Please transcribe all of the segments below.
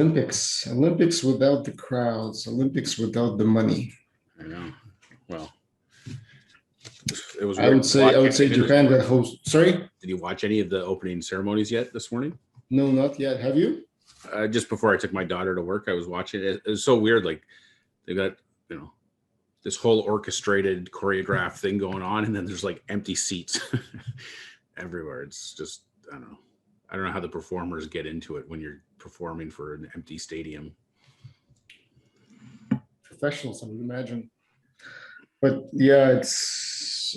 Olympics without the crowds, Olympics without the money. I know. Well, it was. I would say Japan that host. Sorry, did you watch any of the opening ceremonies yet this morning? No, not yet. Have you? Just before I took my daughter to work, I was watching it. It was so weird. Like they got this whole orchestrated choreographed thing going on, and then there's like empty seats everywhere. It's just I don't know how the performers get into it when you're performing for an empty stadium. Professionals, I would imagine. But yeah, it's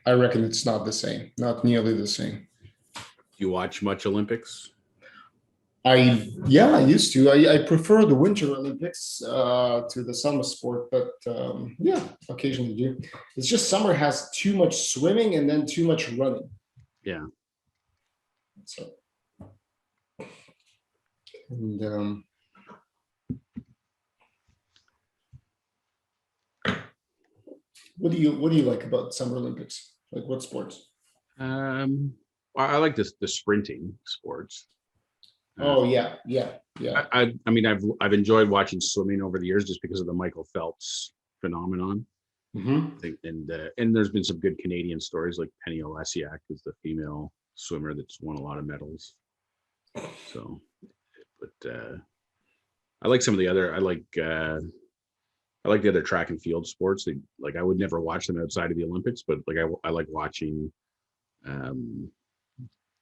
I reckon it's not the same, not nearly the same. Do you watch much Olympics? I used to. I prefer the Winter Olympics to the summer sport, but occasionally do. It's just summer has too much swimming and then too much running. Yeah. So, and what do you like about Summer Olympics? Like what sports? I like the sprinting sports. Oh yeah. I mean, I've enjoyed watching swimming over the years just because of the Michael Phelps phenomenon. Mm-hmm. And there's been some good Canadian stories, like Penny Olesiak is the female swimmer that's won a lot of medals. So, but I like some of the other. I like the other track and field sports. I would never watch them outside of the Olympics, but like I like watching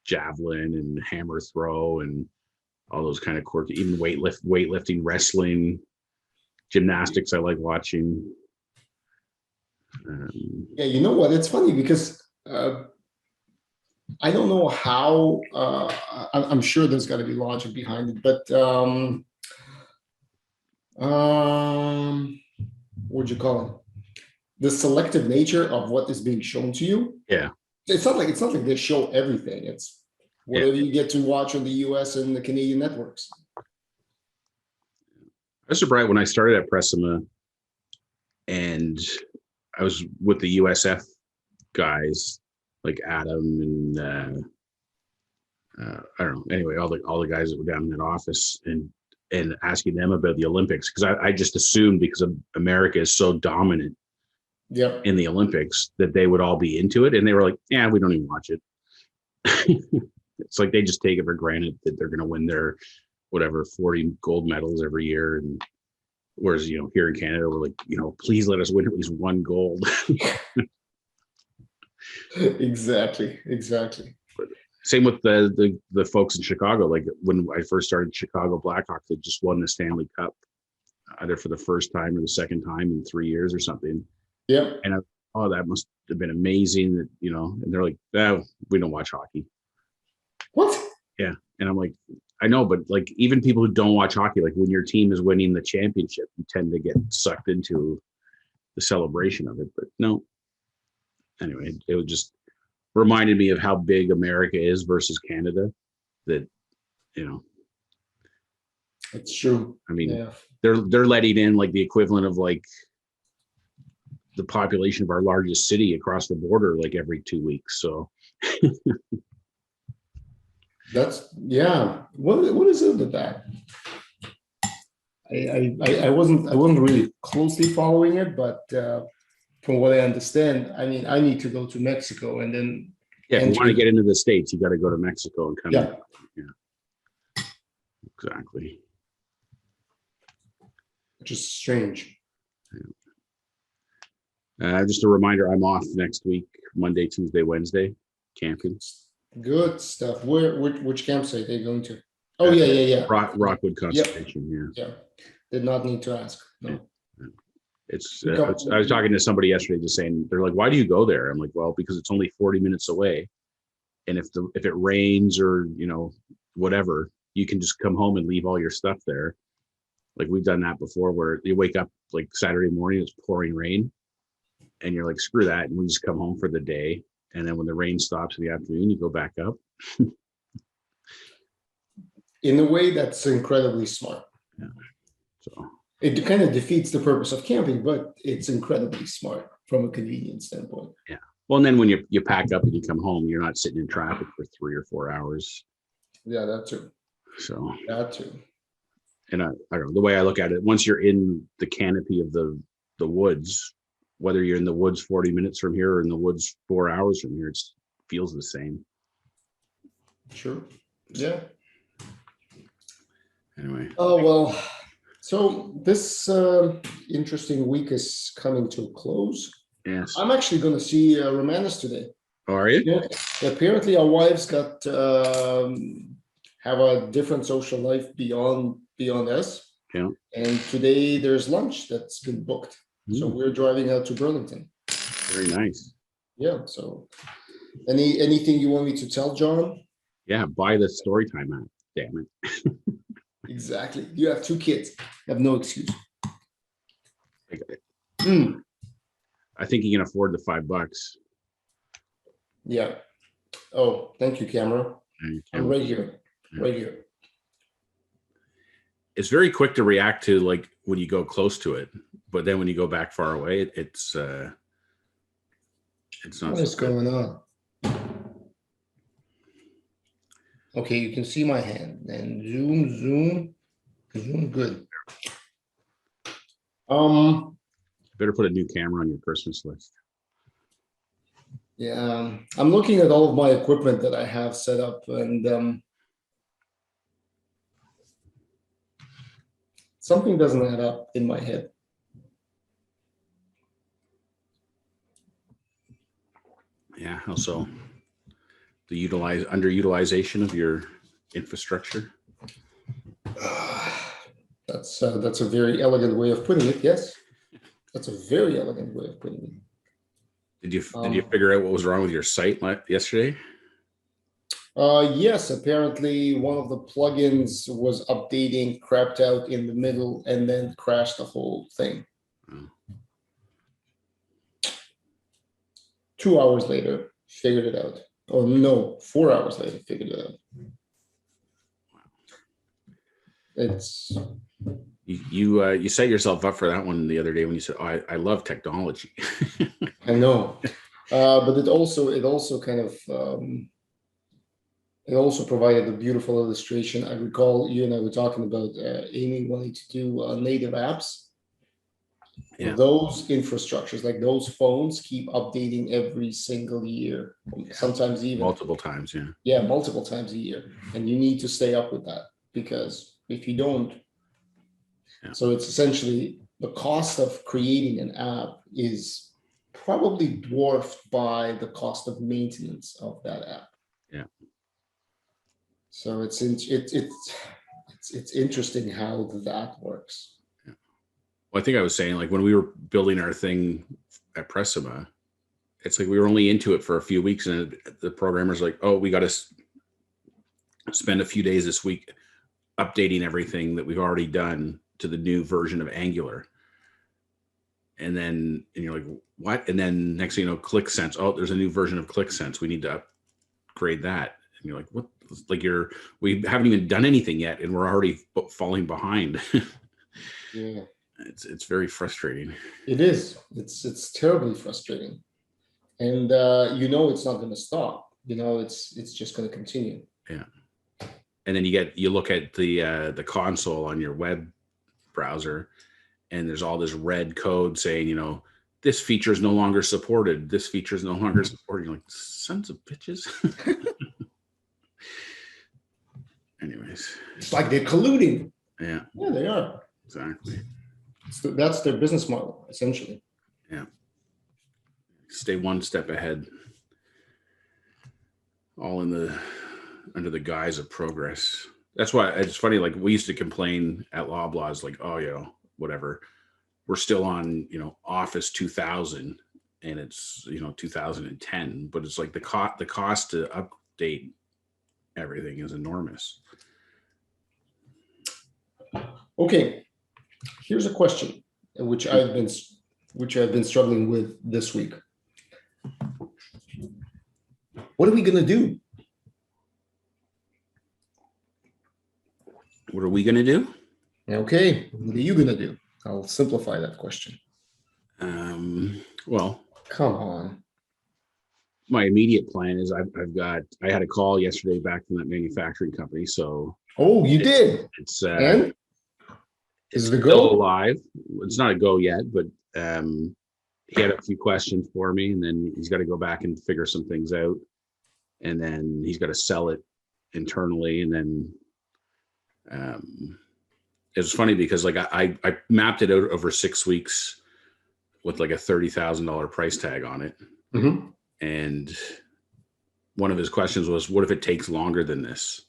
javelin and hammer throw and all those kind of quirky, even weightlifting, wrestling, gymnastics. I like watching. Yeah, you know what? It's funny because I don't know how. I'm sure there's got to be logic behind it, but what'd you call it? The selective nature of what is being shown to you. Yeah, it's not like they show everything. It's whatever you get to watch on the U.S. and the Canadian networks. I was surprised when I started at Pressima, and I was with the USF guys like Adam and I don't know. Anyway, all the guys that were down in that office and asking them about the Olympics, because I just assumed because America is so dominant in the Olympics that they would all be into it, and they were like, "Yeah, we don't even watch it." It's like they just take it for granted that they're going to win their 40 gold medals every year, and whereas here in Canada we're like, please let us win at least one gold. Exactly. But same with the folks in Chicago. Like when I first started, Chicago Blackhawks had just won the Stanley Cup, either for the first time or the second time in 3 years or something. Yeah. And that must have been amazing. That and they're like, we don't watch hockey. What? Yeah, and I'm like, I know, but like even people who don't watch hockey, like when your team is winning the championship, you tend to get sucked into the celebration of it. But no. Anyway, it was just reminded me of how big America is versus Canada. That it's true. I mean, they're letting in like the equivalent of like the population of our largest city across the border, like every 2 weeks. So that's What is it with that? I wasn't really closely following it, but from what I understand, I mean, I need to go to Mexico and then. Yeah, if you want to get into the States, you got to go to Mexico and come. Yeah, exactly. Which is strange. Just a reminder, I'm off next week, Monday, Tuesday, Wednesday, camping. Good stuff. Which campsite are they going to? Oh, yeah. Rockwood Conservation. Yeah. Did not need to ask. No. Yeah. I was talking to somebody yesterday just saying, they're like, why do you go there? I'm like, well, because it's only 40 minutes away. And if it rains or, whatever, you can just come home and leave all your stuff there. Like we've done that before where you wake up like Saturday morning, it's pouring rain and you're like, screw that. And we just come home for the day. And then when the rain stops in the afternoon, you go back up. In a way, that's incredibly smart. Yeah. So it kind of defeats the purpose of camping, but it's incredibly smart from a convenience standpoint. Yeah. Well, and then when you pack up and you come home, you're not sitting in traffic for 3 or 4 hours. Yeah, that too. So That too. and I don't know, the way I look at it, once you're in the canopy of the woods, whether you're in the woods 40 minutes from here or in the woods 4 hours from here, it feels the same. Sure. Yeah. Anyway. Oh, well, so this interesting week is coming to a close. Yes. I'm actually going to see Romanus today. Oh, are you? Yeah. Apparently, our wives got have a different social life beyond us. Yeah. And today there's lunch that's been booked. So we're driving out to Burlington. Very nice. Yeah. So, anything you want me to tell John? Yeah, buy the Storytime app. Damn it. Exactly. You have 2 kids. You have no excuse. I think you can afford the $5. Yeah. Oh, thank you, camera. I'm right here. Yeah. Right here. It's very quick to react to, like, when you go close to it, but then when you go back far away, it's not. What is going on? Okay, you can see my hand. And zoom. Good. Better put a new camera on your Christmas list. Yeah, I'm looking at all of my equipment that I have set up, and something doesn't add up in my head. Yeah, how so? The underutilization of your infrastructure. That's a very elegant way of putting it. Yes, that's a very elegant way of putting it. Did you figure out what was wrong with your site yesterday? Yes, apparently one of the plugins was updating, crapped out in the middle, and then crashed the whole thing. Oh. 2 hours later, figured it out. Oh no, 4 hours later, figured it out. It's you set yourself up for that one the other day when you said, "Oh, I love technology." I know, but it also kind of it also provided a beautiful illustration. I recall you and I were talking about Amy wanting to do native apps. Yeah. Those infrastructures, like those phones, keep updating every single year, sometimes even multiple times. Yeah, multiple times a year, and you need to stay up with that, because if you don't, so it's essentially the cost of creating an app is probably dwarfed by the cost of maintenance of that app. Yeah. So it's interesting how that works. Yeah. Well, I think I was saying, like, when we were building our thing at Pressima, it's like we were only into it for a few weeks, and the programmer's like, "Oh, we got to spend a few days this week updating everything that we've already done to the new version of Angular." And you're like, "What?" And then next thing you know, ClickSense. Oh, there's a new version of ClickSense. We need to upgrade that. And you're like, "What?" Like, we haven't even done anything yet, and we're already falling behind. Yeah, it's very frustrating. It is. It's terribly frustrating, and it's not going to stop. It's just going to continue. Yeah. And then you look at the console on your web browser, and there's all this red code saying, this feature is no longer supported. This feature is no longer supported. You're like, sons of bitches. Anyways, it's like they're colluding. Yeah. Yeah, they are. Exactly. That's their business model, essentially. Yeah. Stay one step ahead. All under the guise of progress. That's why it's funny. Like, we used to complain at Loblaws, like, "Oh, whatever. We're still on, Office 2000, and it's 2010." But it's like the cost to update everything is enormous. Okay, here's a question which I've been struggling with this week. What are we going to do? What are we going to do? Okay, what are you going to do? I'll simplify that question. Well, come on. my immediate plan is I had a call yesterday back from that manufacturing company. So Oh, you did. And is it a still go? alive. It's not a go yet, but he had a few questions for me, and then he's got to go back and figure some things out, and then he's got to sell it internally, and then it was funny because like I mapped it out over 6 weeks with like a $30,000 price tag on it. Mm-hmm. And one of his questions was, what if it takes longer than this?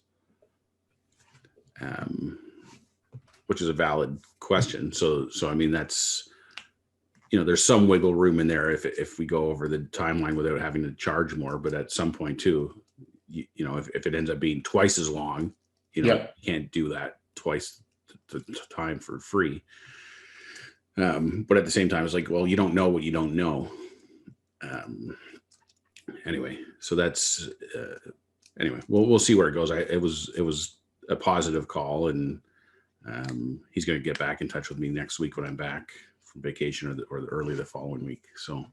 Which is a valid question. So I mean, that's, there's some wiggle room in there if we go over the timeline without having to charge more, but at some point too, if it ends up being twice as long, you can't do that twice the time for free. But at the same time, it's like, well, you don't know what you don't know. Anyway, so that's anyway. We'll see where it goes. It was a positive call, and he's going to get back in touch with me next week when I'm back from vacation or early the following week. So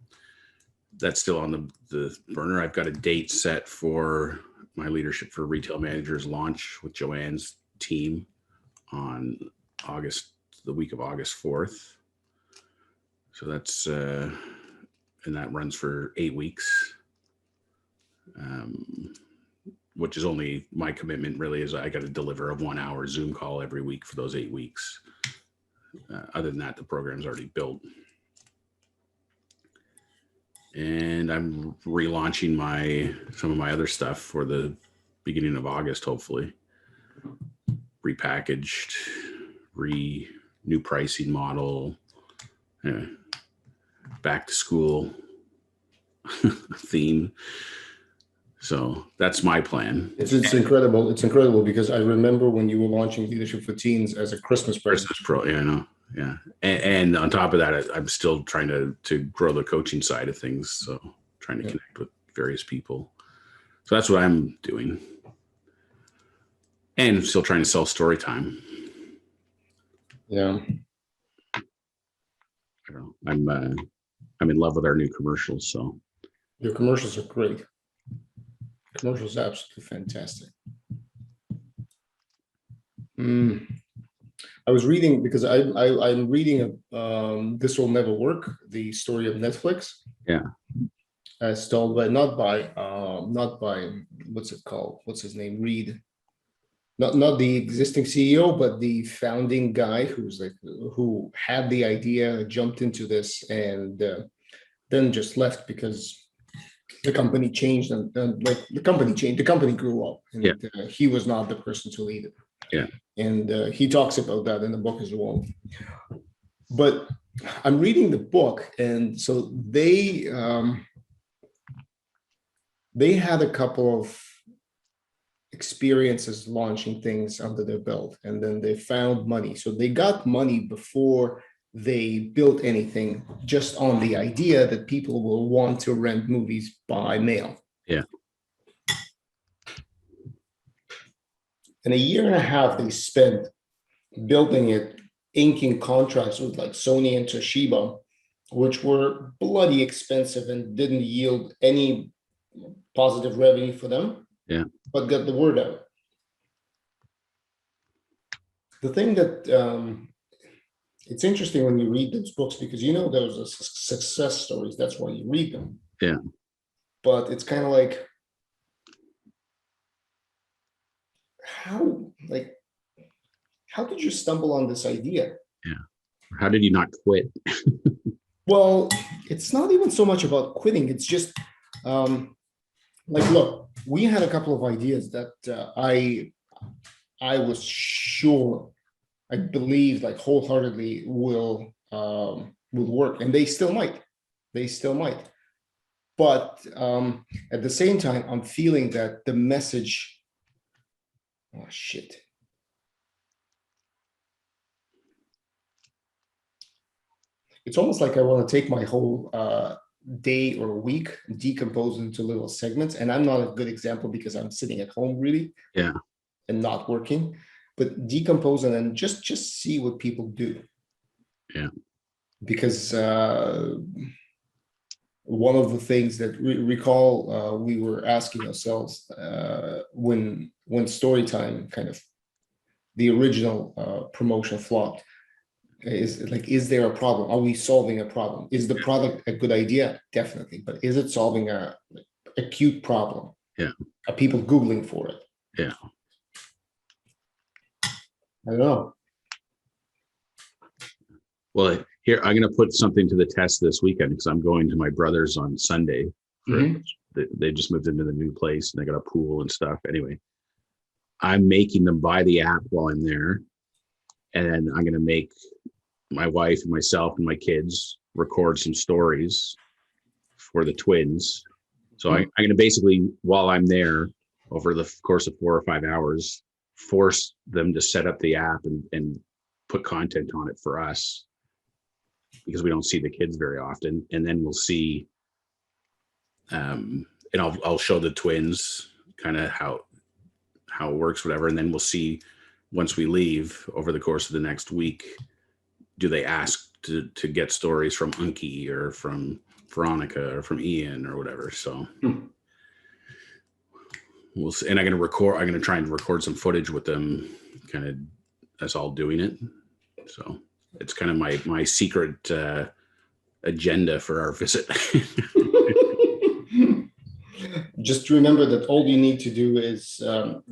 that's still on the burner. I've got a date set for my Leadership for Retail Managers launch with Joanne's team on the week of August 4th. So that's and that runs for 8 weeks. Which is only my commitment really is I got to deliver a 1 hour Zoom call every week for those 8 weeks. Other than that, the program's already built. And I'm relaunching some of my other stuff for the beginning of August, hopefully. Repackaged, new pricing model, back to school theme. So that's my plan. It's incredible. It's incredible because I remember when you were launching Leadership for Teens as a Christmas present. Yeah, I know. Yeah. And on top of that, I'm still trying to grow the coaching side of things. So trying to connect with various people. So that's what I'm doing. And I'm still trying to sell story time. Yeah. I don't know. I'm in love with our new commercials. So your commercials are great. Commercials are absolutely fantastic. I was reading because I'm reading This Will Never Work, the story of Netflix. Yeah. As told by not by what's it called? What's his name? Reed. Not the existing CEO, but the founding guy who had the idea, jumped into this, and then just left because the company changed, and the company changed. The company grew up, and he was not the person to lead it. Yeah. And he talks about that in the book as well. But I'm reading the book, and so they had a couple of experiences launching things under their belt, and then they found money. So they got money before they built anything, just on the idea that people will want to rent movies by mail. Yeah. And a year and a half they spent building it, inking contracts with like Sony and Toshiba, which were bloody expensive and didn't yield any positive revenue for them. Yeah. But got the word out. The thing that it's interesting when you read those books, because those are success stories. That's why you read them. Yeah. But it's kind of like, how did you stumble on this idea? Yeah. How did you not quit? Well, it's not even so much about quitting. It's just look, we had a couple of ideas that I was sure, I believe, like wholeheartedly will work, and they still might. But at the same time, I'm feeling that the message. Oh shit! It's almost like I want to take my whole day or week, decompose into little segments, and I'm not a good example because I'm sitting at home really. Yeah. And not working, but decompose and then just see what people do. Yeah. Because one of the things that recall we were asking ourselves when Storytime kind of the original promotion flopped is like, is there a problem? Are we solving a problem? Is the product a good idea? Definitely, but is it solving a acute problem? Yeah. Are people Googling for it? Yeah. I don't know. Well, here, I'm going to put something to the test this weekend because I'm going to my brother's on Sunday. They just moved into the new place and they got a pool and stuff. Anyway, I'm making them buy the app while I'm there. And then I'm going to make my wife and myself and my kids record some stories for the twins. So I'm going to basically, while I'm there, over the course of 4 or 5 hours, force them to set up the app and put content on it for us, because we don't see the kids very often. And then we'll see, and I'll show the twins kind of how it works, whatever. And then we'll see, once we leave over the course of the next week, do they ask to get stories from Unky or from Veronica or from Ian or whatever. So we'll see. And I'm going to try and record some footage with them, kind of us all doing it. So it's kind of my secret agenda for our visit. Just remember that all you need to do is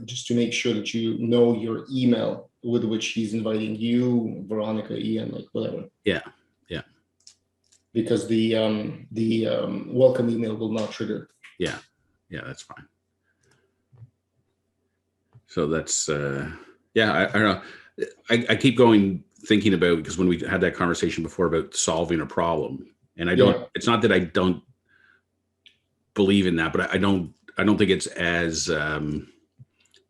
just to make sure that you know your email with which he's inviting you, Veronica, Ian, like whatever. Yeah. Because the welcome email will not trigger. Yeah, that's fine. So that's I don't know. I keep thinking about, because when we had that conversation before about solving a problem, and it's not that I don't believe in that, but I don't think it's as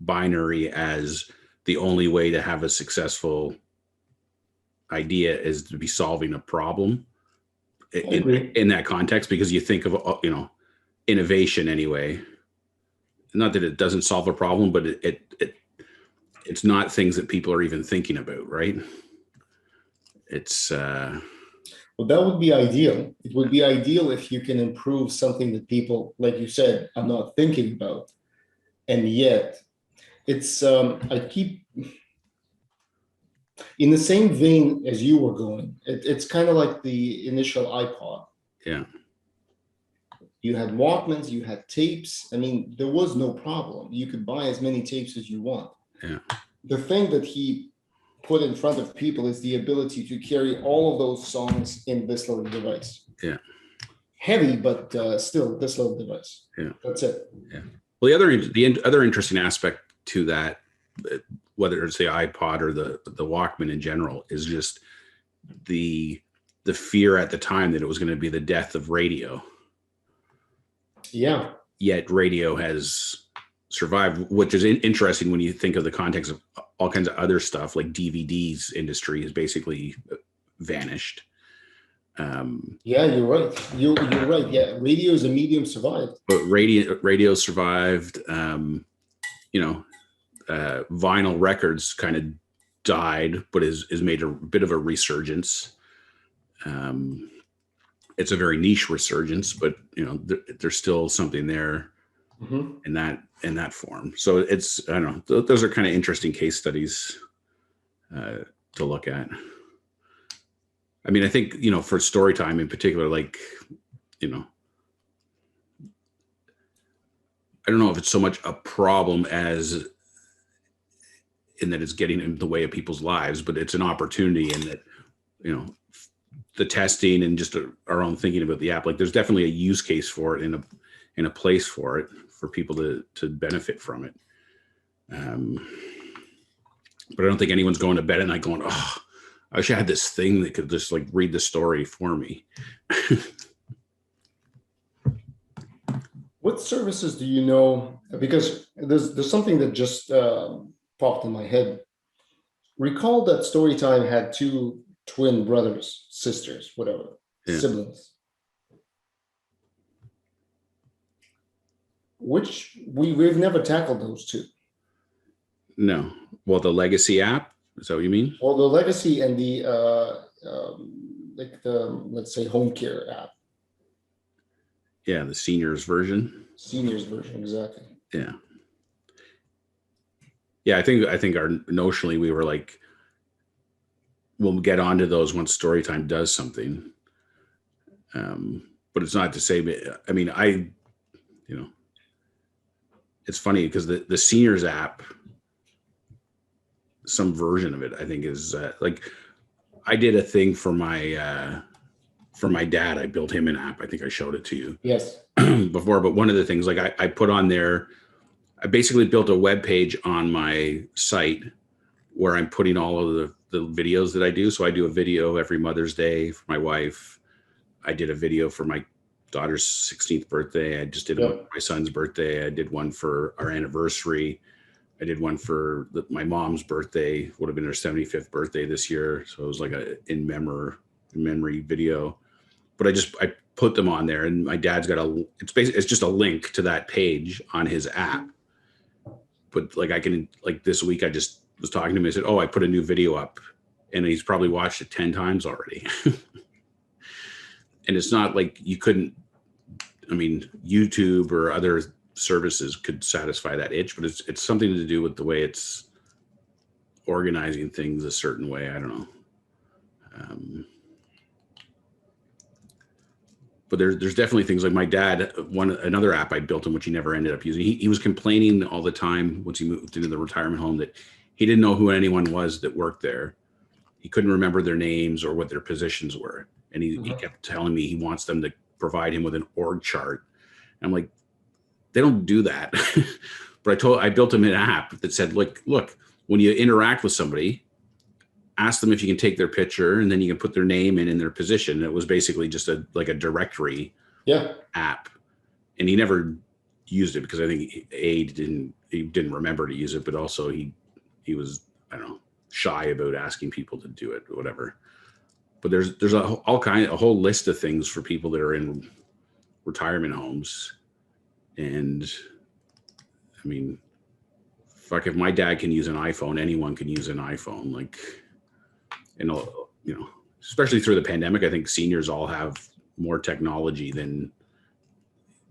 binary as the only way to have a successful idea is to be solving a problem in that context, because you think of, innovation anyway. Not that it doesn't solve a problem, but it's not things that people are even thinking about, right? It's well, that would be ideal. It would be ideal if you can improve something that people, like you said, are not thinking about. And yet it's I keep in the same vein as you were going. It's kind of like the initial iPod. Yeah. You had Walkmans, you had tapes. I mean, there was no problem. You could buy as many tapes as you want. Yeah. The thing that he put in front of people is the ability to carry all of those songs in this little device. Yeah. Heavy, but still this little device. Yeah. That's it. Yeah. Well, the other interesting aspect to that, whether it's the iPod or the Walkman in general, is just the fear at the time that it was going to be the death of radio. Yeah. Yet radio has survived, which is interesting when you think of the context of all kinds of other stuff, like DVDs industry has basically vanished. Yeah, you're right. You're right. Yeah, radio as a medium survived. But radio survived. Vinyl records kind of died, but is made a bit of a resurgence. It's a very niche resurgence, but there's still something there in that form. So it's, I don't know, those are kind of interesting case studies to look at. I mean, I think, for Storytime in particular, like, I don't know if it's so much a problem as in that it's getting in the way of people's lives, but it's an opportunity in that, the testing and just our own thinking about the app, like there's definitely a use case for it in a place for it, for people to benefit from it. But I don't think anyone's going to bed at night going, oh, I wish I had this thing that could just like read the story for me. What services do you know? Because there's something that just popped in my head. Recall that Storytime had 2 twin brothers, sisters, whatever, siblings. Which we've never tackled those 2. No. Well, the legacy app, is that what you mean? Well, the legacy and the let's say home care app. Yeah, the seniors version. Seniors version, exactly. Yeah. Yeah, I think our notionally we were like, we'll get onto those once Storytime does something. But it's not to say, I mean, it's funny because the seniors app, some version of it, I think is like, I did a thing for my dad. I built him an app. I think I showed it to you. Yes. Before, but one of the things like I put on there, I basically built a web page on my site where I'm putting all of the videos that I do. So I do a video every Mother's Day for my wife. I did a video for my daughter's 16th birthday. I just did one for my son's birthday. I did one for our anniversary. I did one for my mom's birthday, would have been her 75th birthday this year. So it was like a in memory video. But I put them on there, and my dad's got it's just a link to that page on his app. But like like this week, I just was talking to him. I said, "Oh, I put a new video up," and he's probably watched it 10 times already. And it's not like you couldn't. I mean, YouTube or other services could satisfy that itch, but it's something to do with the way it's organizing things a certain way. I don't know. But there's definitely things like my dad, another app I built him, which he never ended up using. He was complaining all the time once he moved into the retirement home that he didn't know who anyone was that worked there. He couldn't remember their names or what their positions were. And he kept telling me he wants them to provide him with an org chart. And I'm like, they don't do that. But I built him an app that said, look, when you interact with somebody, ask them if you can take their picture, and then you can put their name in their position. And it was basically just a directory app. And he never used it because I think he didn't remember to use it, but also he was, I don't know, shy about asking people to do it or whatever. But there's a whole list of things for people that are in retirement homes. And I mean, fuck, if my dad can use an iPhone, anyone can use an iPhone. Like, especially through the pandemic, I think seniors all have more technology than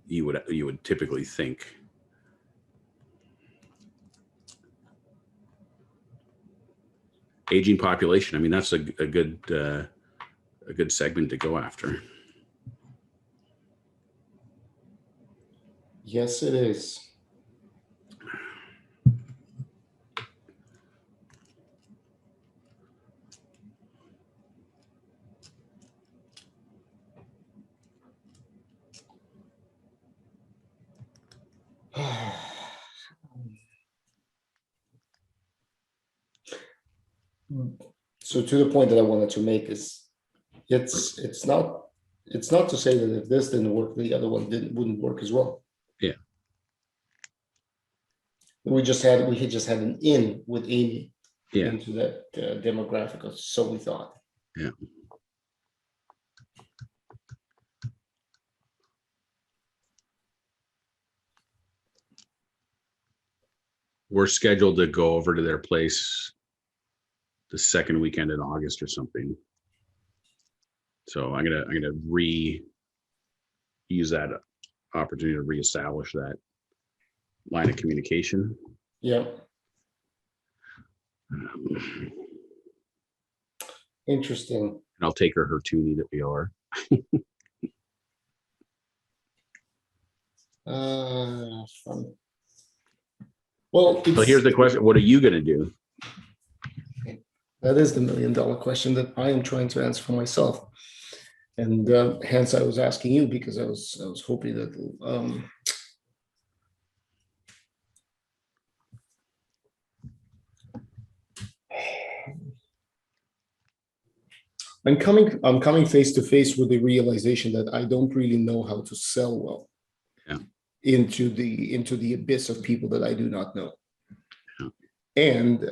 you would typically think. Aging population. I mean, that's a good segment to go after. Yes, it is. So to the point that I wanted to make is it's not to say that if this didn't work, the other one wouldn't work as well. Yeah. We just had an in with Amy yeah. into that demographic, or so we thought. Yeah. We're scheduled to go over to their place the second weekend in August or something. So I'm gonna use that opportunity to reestablish that line of communication. Yeah. Interesting. And I'll take her toonie that we are. Fun. Well, so here's the question: what are you going to do? That is the $1 million question that I am trying to answer for myself, and hence I was asking you, because I was hoping that I'm coming face to face with the realization that I don't really know how to sell well. Yeah. into the abyss of people that I do not know. Yeah. And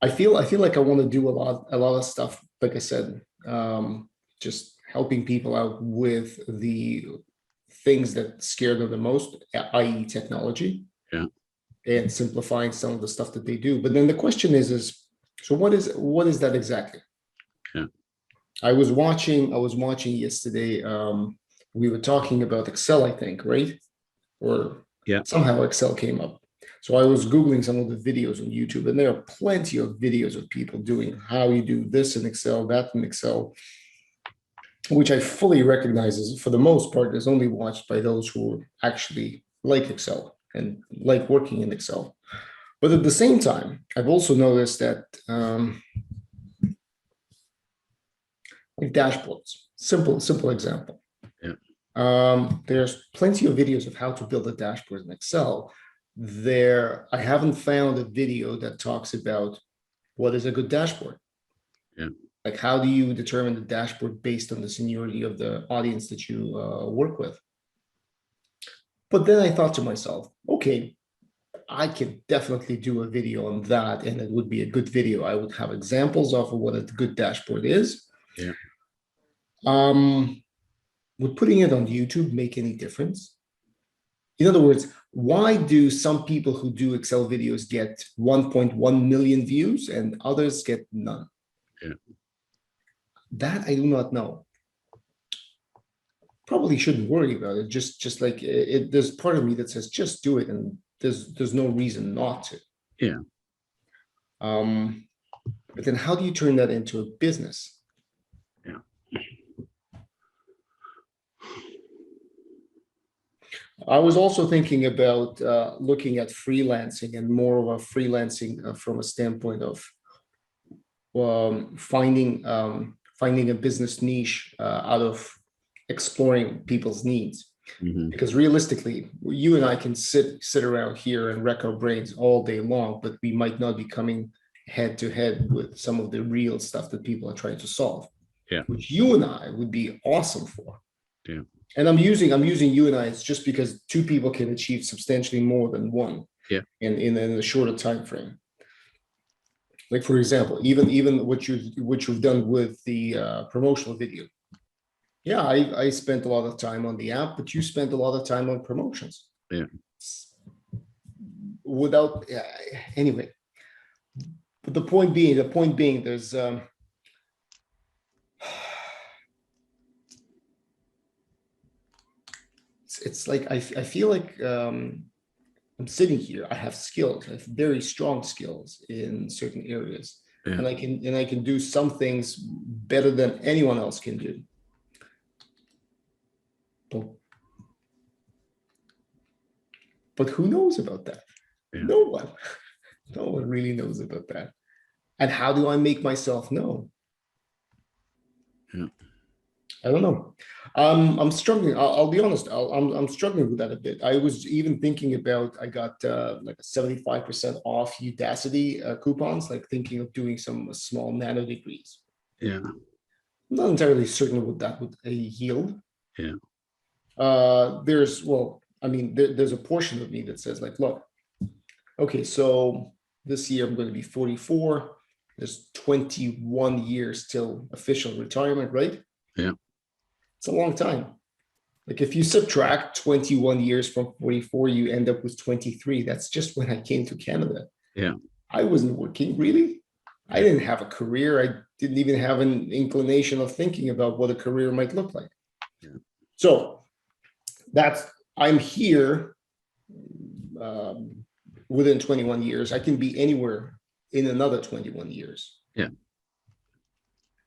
I feel like I want to do a lot of stuff, like I said, just helping people out with the things that scare them the most, i.e. technology. Yeah. And simplifying some of the stuff that they do. But then the question is, so what is that exactly? Yeah. I was watching yesterday, we were talking about Excel, I think, right? Or Yeah. somehow Excel came up. So I was Googling some of the videos on YouTube, and there are plenty of videos of people doing how you do this in Excel, that in Excel, which I fully recognize is, for the most part, is only watched by those who actually like Excel and like working in Excel. But at the same time, I've also noticed that like dashboards, simple example. Yeah. There's plenty of videos of how to build a dashboard in Excel. I haven't found a video that talks about what is a good dashboard. Yeah. Like, how do you determine the dashboard based on the seniority of the audience that you work with? But then I thought to myself, okay, I can definitely do a video on that, and it would be a good video. I would have examples of what a good dashboard is. Yeah. Would putting it on YouTube make any difference? In other words, why do some people who do Excel videos get 1.1 million views and others get none? Yeah. That I do not know. Probably shouldn't worry about it. Just like it, there's part of me that says just do it, and there's no reason not to. Yeah. But then how do you turn that into a business? Yeah. I was also thinking about looking at freelancing, and more of a freelancing from a standpoint of finding a business niche out of exploring people's needs. Mm-hmm. Because realistically, you and I can sit around here and wreck our brains all day long, but we might not be coming head to head with some of the real stuff that people are trying to solve. Yeah. Which you and I would be awesome for. Yeah. And I'm using you and I, it's just because two people can achieve substantially more than one. Yeah. In a shorter time frame. Like, for example, even what you've done with the promotional video. Yeah, I spent a lot of time on the app, but you spent a lot of time on promotions. Yeah. Without anyway. But the point being, there's it's like I feel like I'm sitting here. I have skills. I have very strong skills in certain areas, Yeah. and I can do some things better than anyone else can do. But who knows about that? Yeah. No one. No one really knows about that. And how do I make myself known? Yeah. I don't know. I'm struggling. I'll be honest. I'm struggling with that a bit. I was even thinking about. I got like a 75% off Udacity coupons. Like thinking of doing some small nano degrees. Yeah. I'm not entirely certain what that would yield. Yeah. There's a portion of me that says like, look, okay, so this year I'm going to be 44. There's 21 years till official retirement, right? Yeah. It's a long time. Like if you subtract 21 years from 44, you end up with 23. That's just when I came to Canada. Yeah. I wasn't working really. I didn't have a career. I didn't even have an inclination of thinking about what a career might look like. Yeah. So I'm here within 21 years. I can be anywhere in another 21 years. Yeah.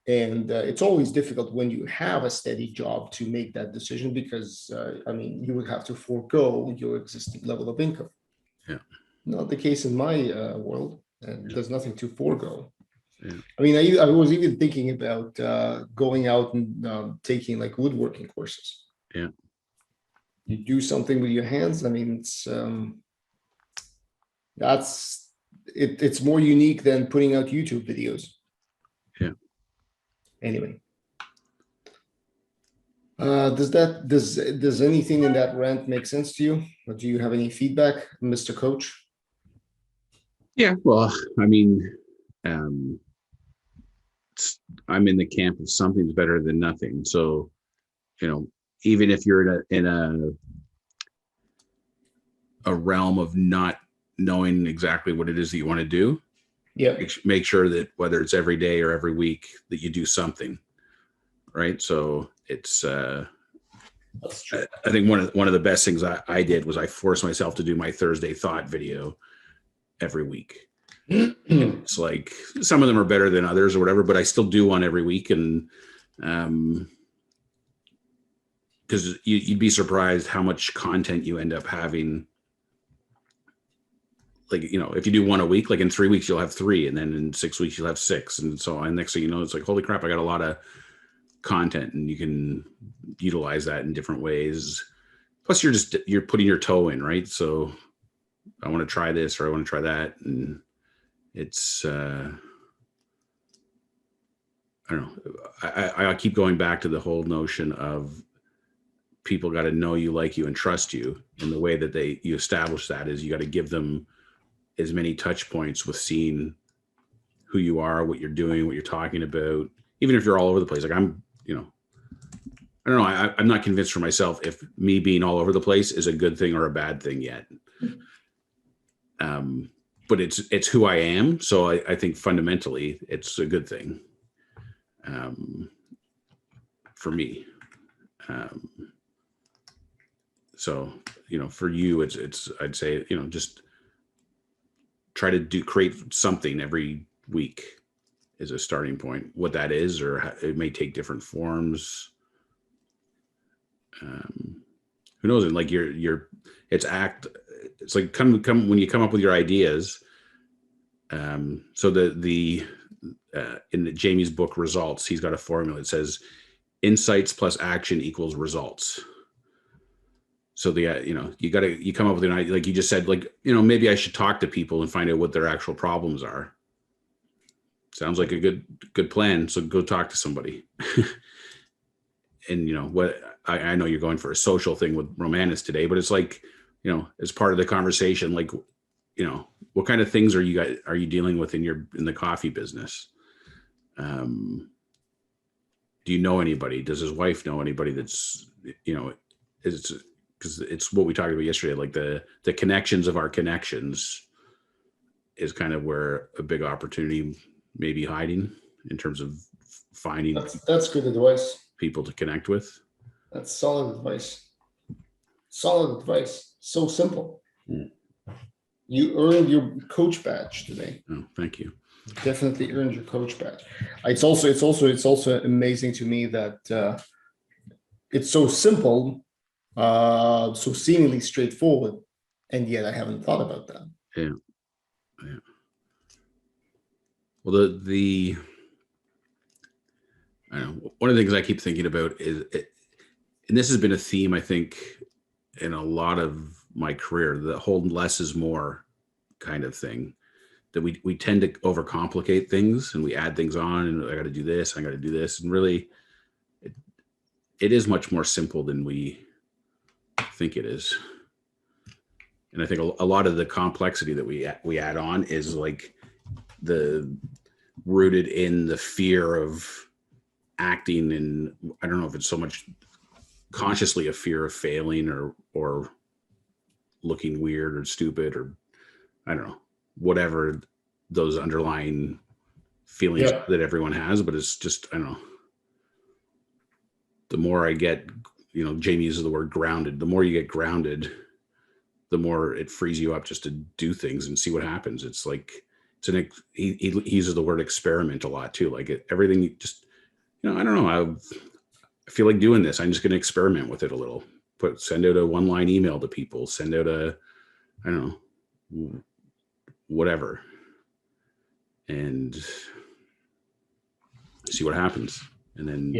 And it's always difficult when you have a steady job to make that decision because, you would have to forego your existing level of income. Yeah. Not the case in my world, and there's nothing to forego. Yeah. I was even thinking about going out and taking like woodworking courses. Yeah. You do something with your hands. It's more unique than putting out YouTube videos. Yeah. Anyway, does anything in that rant make sense to you? Or do you have any feedback, Mr. Coach? Yeah. Well, I'm in the camp of something's better than nothing. So, even if you're in a realm of not knowing exactly what it is that you want to do, make sure that whether it's every day or every week that you do something, right? So it's that's true. I think one of the best things I did was I forced myself to do my Thursday thought video every week. It's like some of them are better than others or whatever, but I still do one every week. And because you'd be surprised how much content you end up having. Like, if you do one a week, like in 3 weeks, you'll have 3, and then in 6 weeks, you'll have 6. And so on. Next thing you know, it's like, holy crap, I got a lot of content, and you can utilize that in different ways. Plus you're putting your toe in, right? So I want to try this, or I want to try that. And it's, I don't know. I keep going back to the whole notion of people got to know you, like you, and trust you. And the way that you establish that is you got to give them as many touch points with seeing who you are, what you're doing, what you're talking about, even if you're all over the place. Like I don't know. I'm not convinced for myself if me being all over the place is a good thing or a bad thing yet. But it's who I am. So I think fundamentally it's a good thing for me. So, for you, it's I'd say, just try to create something every week is a starting point. What that is, or it may take different forms. Who knows? And like it's like come when you come up with your ideas. So the in Jamie's book Results, he's got a formula that says insights plus action equals results. So you come up with an idea, like you just said, like, maybe I should talk to people and find out what their actual problems are. Sounds like a good plan. So go talk to somebody. And what I know you're going for a social thing with Romanus today, but it's like, as part of the conversation, like, what kind of things are you dealing with in the coffee business? Do you know anybody? Does his wife know anybody that's, is, because it's what we talked about yesterday, like the connections of our connections is kind of where a big opportunity may be hiding in terms of finding that's good advice. People to connect with. That's solid advice. So simple. You earned your coach badge today. Oh, thank you. Definitely earned your coach badge. It's also amazing to me that it's so simple, so seemingly straightforward, and yet I haven't thought about that. Yeah. Well, I don't know. One of the things I keep thinking about is, and this has been a theme, I think, in a lot of my career, the whole less is more kind of thing, that we tend to overcomplicate things and we add things on, and I got to do this, I got to do this. And really it is much more simple than we think it is. And I think a lot of the complexity that we add on is like rooted in the fear of acting, and I don't know if it's so much consciously a fear of failing or looking weird or stupid, or I don't know, whatever those underlying feelings that everyone has. But it's just, I don't know, the more I get, Jamie uses the word grounded, the more you get grounded, the more it frees you up just to do things and see what happens. It's like, he uses the word experiment a lot too. Like everything just, I don't know. I feel like doing this. I'm just going to experiment with it a little. Send out a 1-line email to people. Send out I don't know, whatever, and see what happens. And then,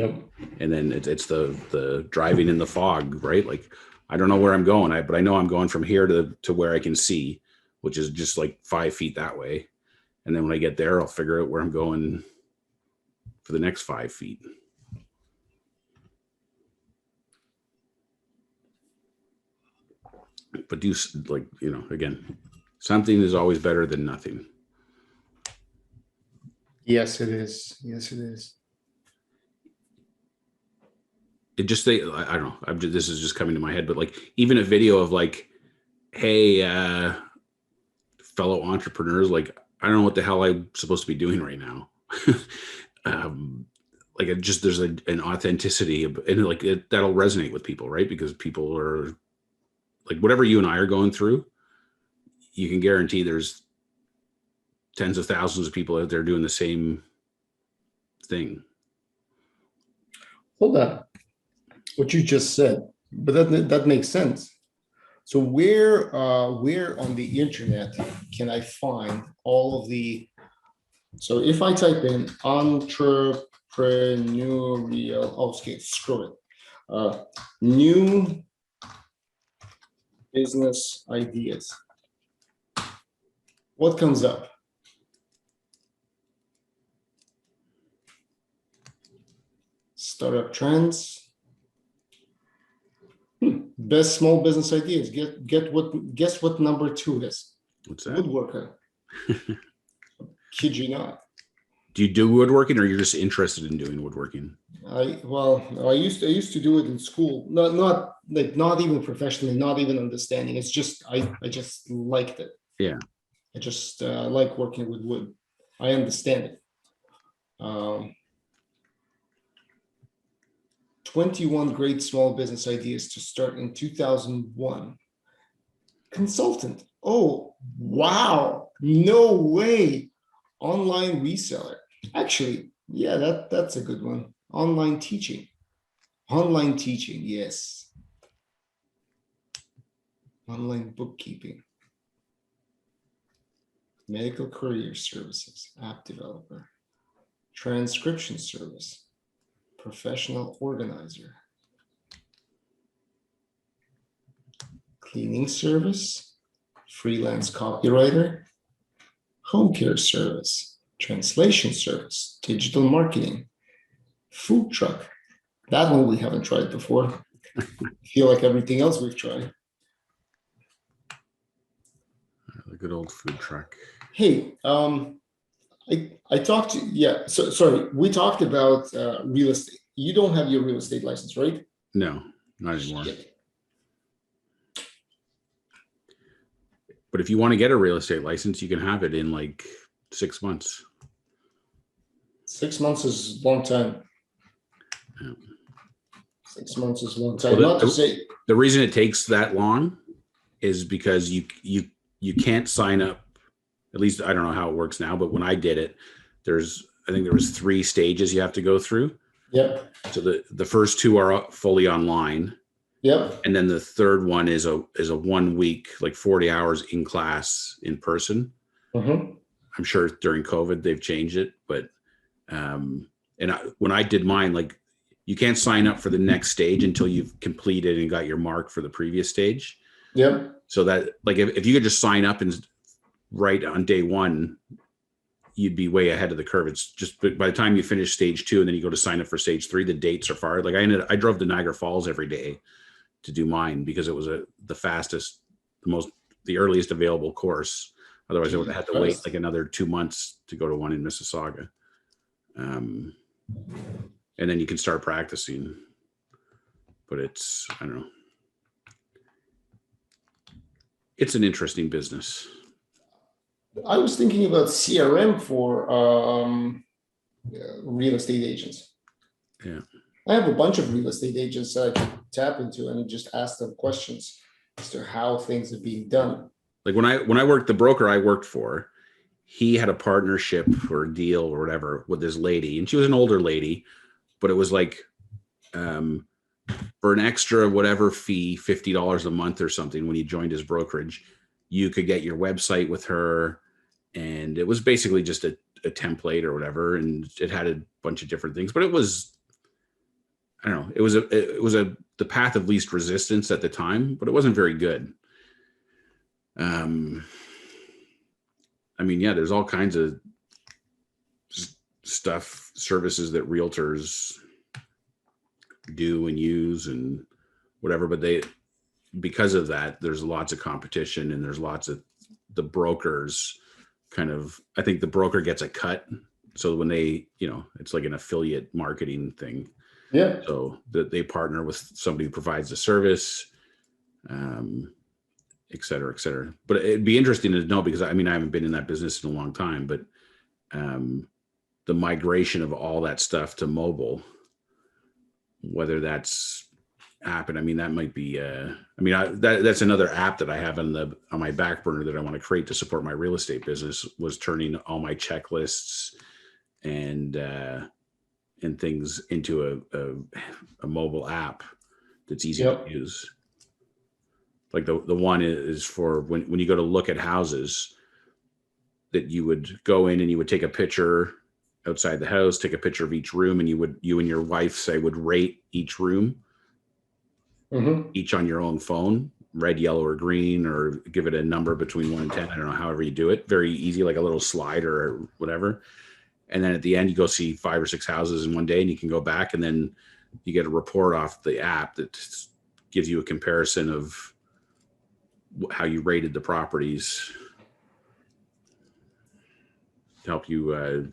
it's the driving in the fog, right? Like, I don't know where I'm going, but I know I'm going from here to where I can see, which is just like 5 feet that way. And then when I get there, I'll figure out where I'm going for the next 5 feet. But again, something is always better than nothing. Yes, it is. Yes, it is. it just I don't know. This is just coming to my head, but like even a video of like, hey, fellow entrepreneurs, like I don't know what the hell I'm supposed to be doing right now. Like it just there's an authenticity and like that'll resonate with people, right? Because people are like whatever you and I are going through, you can guarantee there's tens of thousands of people out there doing the same thing. Hold on, what you just said, but that makes sense. So where on the internet can I find all of the? So if I type in entrepreneurial, okay, screw it. New business ideas. What comes up? Startup trends. Best small business ideas. Guess what number 2 is? What's that? Woodworker. Kid you not. Do you do woodworking, or you're just interested in doing woodworking? I used to do it in school. Not even professionally, not even understanding. It's just I just liked it. Yeah. I just like working with wood. I understand it. 21 great small business ideas to start in 2001. Consultant. Oh, wow. No way. Online reseller. Actually, yeah, that's a good one. Online teaching. Online teaching, yes. Online bookkeeping. Medical courier services, app developer. Transcription service. Professional organizer. Cleaning service. Freelance copywriter. Home care service. Translation service. Digital marketing. Food truck. That one we haven't tried before. I feel like everything else we've tried. The good old food truck. Hey, I talked to, yeah, so sorry, we talked about real estate. You don't have your real estate license, right? No, not anymore. Shit. But if you want to get a real estate license, you can have it in like 6 months. 6 months is a long time. Yeah. 6 months is a long time. Well, not to say the reason it takes that long is because you can't sign up. At least I don't know how it works now, but when I did it, I think there was 3 stages you have to go through. Yep. So the first 2 are fully online. Yep. And then the third one is a 1 week, like 40 hours in class in person. Mm-hmm. I'm sure during COVID they've changed it, but when I did mine, like you can't sign up for the next stage until you've completed and got your mark for the previous stage. Yep. So that like if you could just sign up and right on day 1, you'd be way ahead of the curve. It's just by the time you finish stage 2 and then you go to sign up for stage 3, the dates are far. Like I drove to Niagara Falls every day to do mine because it was the fastest, the earliest available course. Otherwise I would have had to wait like another 2 months to go to one in Mississauga. And then you can start practicing, but it's, I don't know. It's an interesting business. I was thinking about CRM for real estate agents. Yeah. I have a bunch of real estate agents that I can tap into and just ask them questions as to how things are being done. Like when I worked, the broker I worked for, he had a partnership or a deal or whatever with this lady, and she was an older lady, but it was like for an extra whatever fee, $50 a month or something, when you joined his brokerage, you could get your website with her, and it was basically just a template or whatever, and it had a bunch of different things, but it was, I don't know, it was the path of least resistance at the time, but it wasn't very good. I mean, yeah, there's all kinds of stuff, services that realtors do and use and whatever, but because of that, there's lots of competition and there's lots of the brokers I think the broker gets a cut. So when they, it's like an affiliate marketing thing. Yeah. So that they partner with somebody who provides the service, et cetera, et cetera. But it'd be interesting to know, because I mean, I haven't been in that business in a long time, but the migration of all that stuff to mobile, whether that's happened, I mean, that might be, that's another app that I have on my back burner that I want to create to support my real estate business, was turning all my checklists and things into a mobile app that's easy to use. Like the one is for when you go to look at houses, that you would go in and you would take a picture outside the house, take a picture of each room, and you and your wife say would rate each room, each on your own phone, red, yellow, or green, or give it a number between 1 and 10. I don't know, however you do it. Very easy, like a little slider or whatever. And then at the end, you go see 5 or 6 houses in one day, and you can go back, and then you get a report off the app that gives you a comparison of how you rated the properties to help you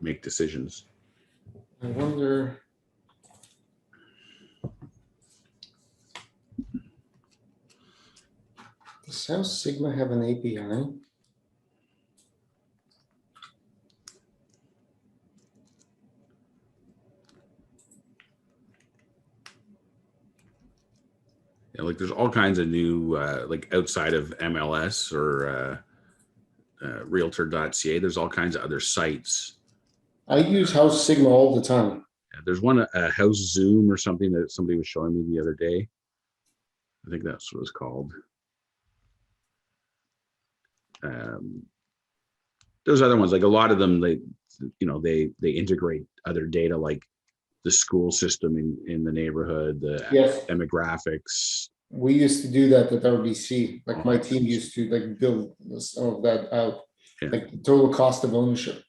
make decisions. I wonder. Does House Sigma have an API? Yeah, like there's all kinds of new, like outside of MLS or realtor.ca, there's all kinds of other sites. I use House Sigma all the time. Yeah, there's one, House Zoom or something that somebody was showing me the other day. I think that's what it's called. There's other ones, like a lot of them, they integrate other data, like the school system in the neighborhood, the demographics. We used to do that at RBC. Like my team used to like build some of that out, like the total cost of ownership.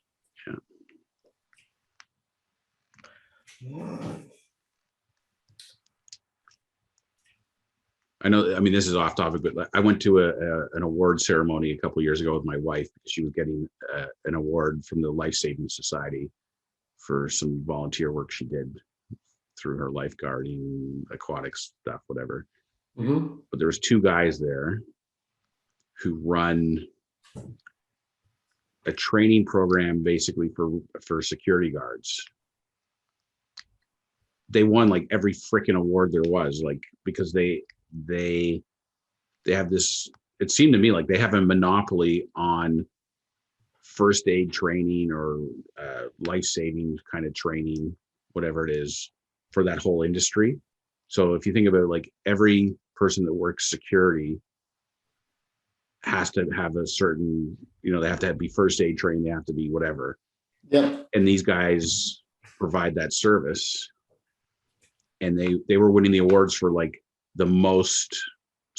I know, I mean, this is off topic, but I went to an award ceremony a couple of years ago with my wife, because she was getting an award from the Life Saving Society for some volunteer work she did through her lifeguarding, aquatics stuff, whatever. But there was 2 guys there who run a training program basically for security guards. They won like every freaking award there was, like, because they have this, it seemed to me like they have a monopoly on first aid training or life-saving kind of training, whatever it is, for that whole industry. So if you think about it, like every person that works security has to have a certain, they have to be first aid trained, they have to be whatever. And these guys provide that service, and they were winning the awards for like the most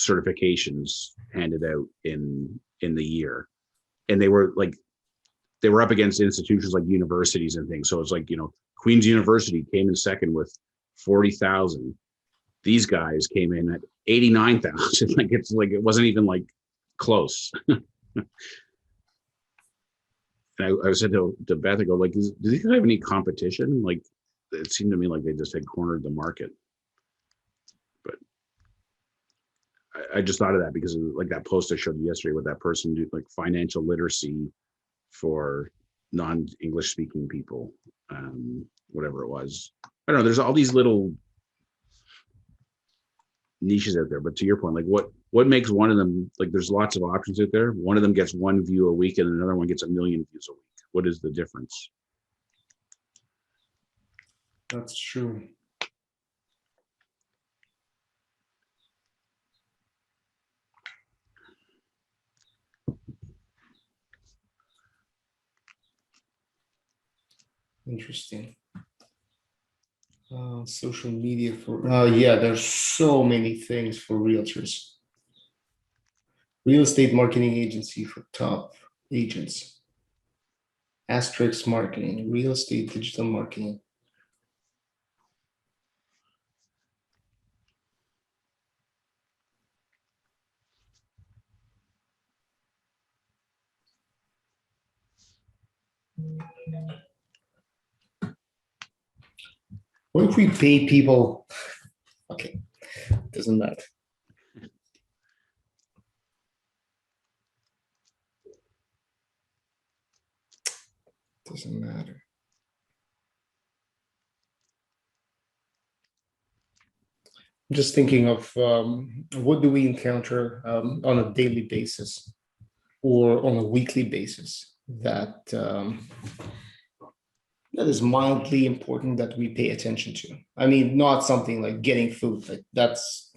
certifications handed out in the year. And they were up against institutions like universities and things. So it's like, Queen's University came in second with 40,000. These guys came in at 89,000. Like, it's like, it wasn't even like close. And I said to Beth, I go, like, do these guys have any competition? Like, it seemed to me like they just had cornered the market. But I just thought of that because of like that post I showed you yesterday with that person do like financial literacy for non-English speaking people, whatever it was. I don't know. There's all these little niches out there, but to your point, like what makes one of them, like there's lots of options out there. One of them gets 1 view a week and another one gets 1 million views a week. What is the difference? That's true. Interesting. Social media for yeah, there's so many things for realtors. Real estate marketing agency for top agents. Asterisk marketing, real estate digital marketing. What if we pay people? Okay, doesn't matter. Doesn't matter. I'm just thinking of what do we encounter on a daily basis or on a weekly basis that that is mildly important that we pay attention to. I mean, not something like getting food. Like that's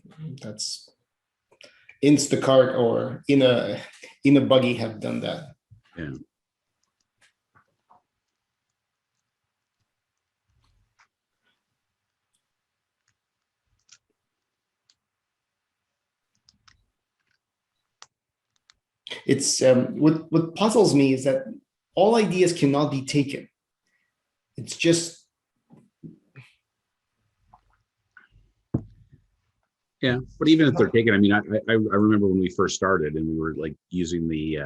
Instacart or in a buggy have done that. Yeah. It's what puzzles me is that all ideas cannot be taken. It's just Yeah, but even if they're taken, I mean, I remember when we first started and we were like using the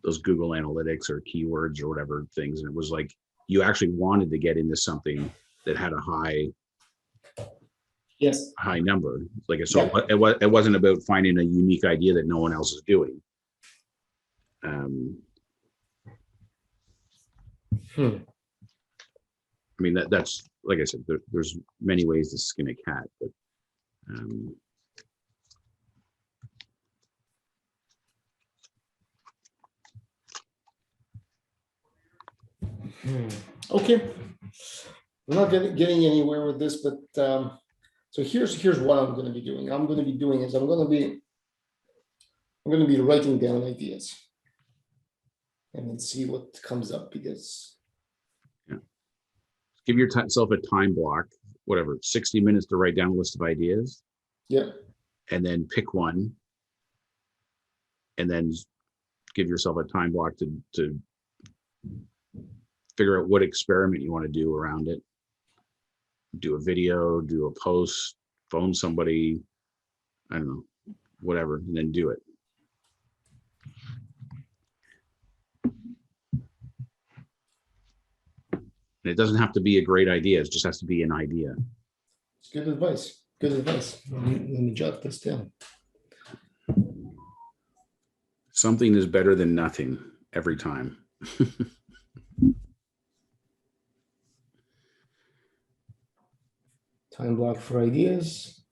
those Google Analytics or keywords or whatever things, and it was like you actually wanted to get into something that had a high number. Like so, it wasn't about finding a unique idea that no one else is doing. I mean that's like I said, there's many ways to skin a cat, but. Okay, we're not getting anywhere with this, but so here's what I'm going to be doing. I'm going to be writing down ideas and then see what comes up because give yourself a time block, whatever, 60 minutes to write down a list of ideas. Yeah. And then pick one. And then give yourself a time block to figure out what experiment you want to do around it. Do a video, do a post, phone somebody, I don't know, whatever, and then do it. And it doesn't have to be a great idea. It just has to be an idea. It's good advice. Good advice. Let me jot this down. Something is better than nothing every time. Time block for ideas.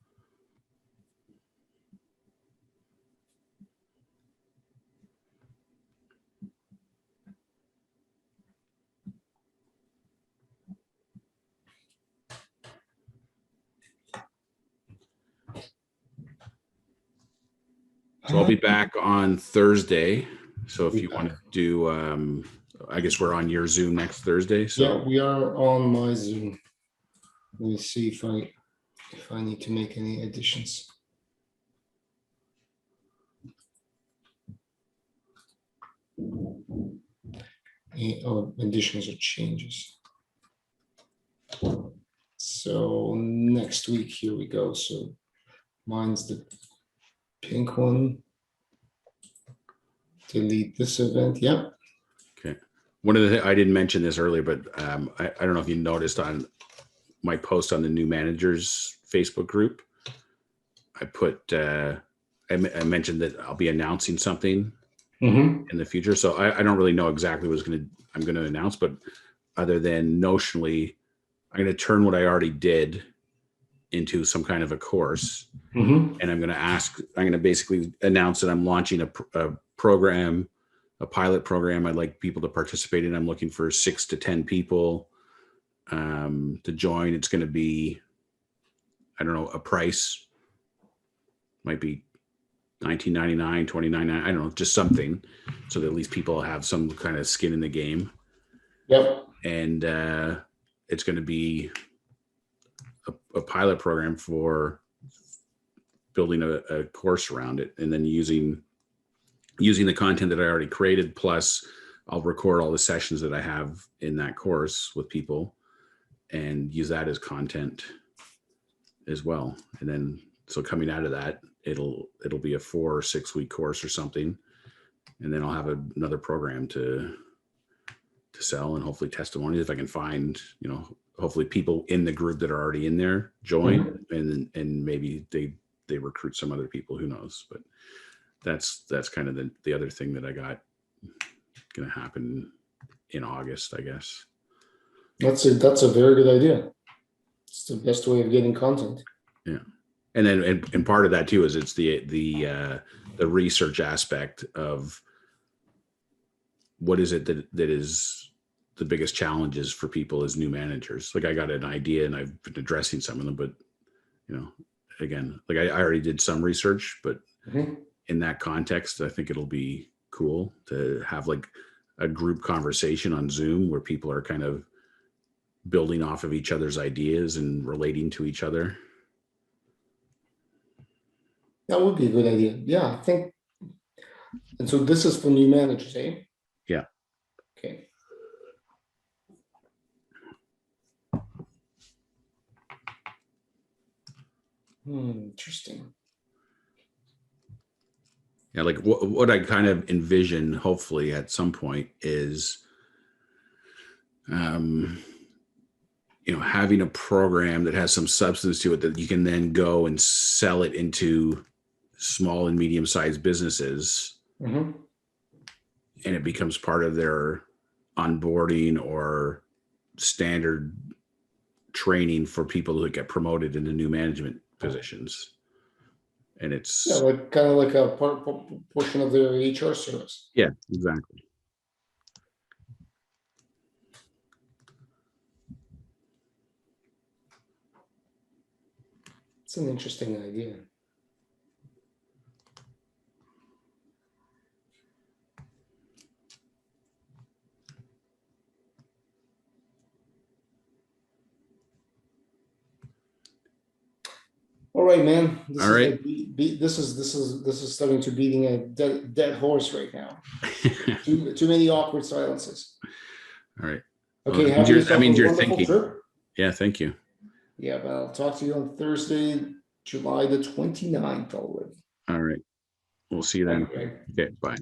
So I'll be back on Thursday. So if you want to do, I guess we're on your Zoom next Thursday. So yeah, we are on my Zoom. Let me see if I need to make any additions. Additions or changes. So next week, here we go. So mine's the pink one. Delete this event. Yeah. Okay. One of the I didn't mention this earlier, but I don't know if you noticed on my post on the new managers Facebook group, I put I mentioned that I'll be announcing something in the future. So I don't really know exactly what I'm going to announce, but other than notionally, I'm going to turn what I already did into some kind of a course. And I'm going to basically announce that I'm launching a program, a pilot program. I'd like people to participate in. I'm looking for 6 to 10 people to join. It's going to be, I don't know, a price might be $19.99, $29.99. I don't know, just something so that at least people have some kind of skin in the game. Yep. And it's going to be a pilot program for building a course around it, and then using the content that I already created, plus I'll record all the sessions that I have in that course with people and use that as content as well. And then, so coming out of that, it'll be a 4 or 6 week course or something. And then I'll have another program to sell, and hopefully testimonies if I can find, hopefully people in the group that are already in there join, and maybe they recruit some other people, who knows. But that's kind of the other thing that I got going to happen in August, I guess. That's a very good idea. It's the best way of getting content. Yeah. And then, and part of that too, is it's the research aspect of what is it that is the biggest challenges for people as new managers. Like, I got an idea and I've been addressing some of them, but again, like I already did some research, but in that context, I think it'll be cool to have like a group conversation on Zoom where people are kind of building off of each other's ideas and relating to each other. That would be a good idea. Yeah, I think. And so this is for new managers, eh? Yeah. Okay. Interesting. Yeah, like what I kind of envision, hopefully at some point, is having a program that has some substance to it that you can then go and sell it into small and medium-sized businesses, and it becomes part of their onboarding or standard training for people who get promoted into new management positions. And it's like kind of like a portion of their HR service. Yeah, exactly. It's an interesting idea. All right, man. This is starting to beating a dead horse right now. too many awkward silences. All right. Okay, that means you're thinking. Trip. Yeah, thank you. Yeah, but I'll talk to you on Thursday, July the 29th already. All right. We'll see you then. Okay, bye.